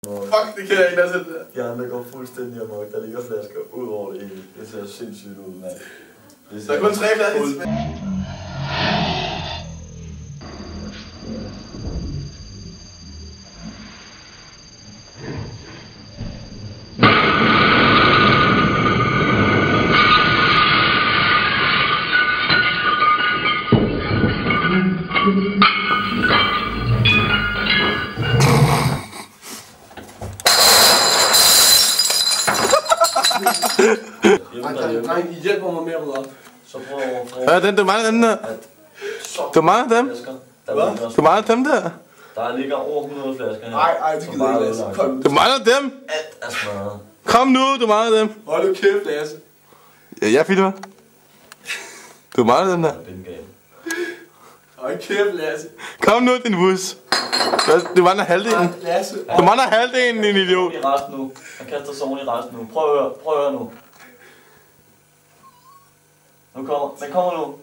Fuck, det kan jeg ikke lade sig det der. De andre går fuldstændig amok. Der ligger flasker ud over det hele. Det ser sindssygt ud, mand. Der er kun 3 flasker tilbage. Dreng, I hjælper mig med at rydde op. Så prøv Hvad er den? Du mangler den der. Du mangler dem? Hvad? Du mangler dem der? Der ligger over 100 flasker her. Ej, det gider jeg ikke, Lasse. Kom. Du mangler dem? Alt er smadret. Kom nu, du mangler dem. Hold nu kæft, Lasse. Ja, jeg filmer. Du mangler dem der. Det er en gave. Hold kæft, Lasse. Kom nu, din bus. Du mangler halvdelen. Lasse. Du mangler halvdelen, din idiot. I resten nu. Han kaster sig oven i resten nu. Prøv at høre nu. Nu kommer. Den kommer nu.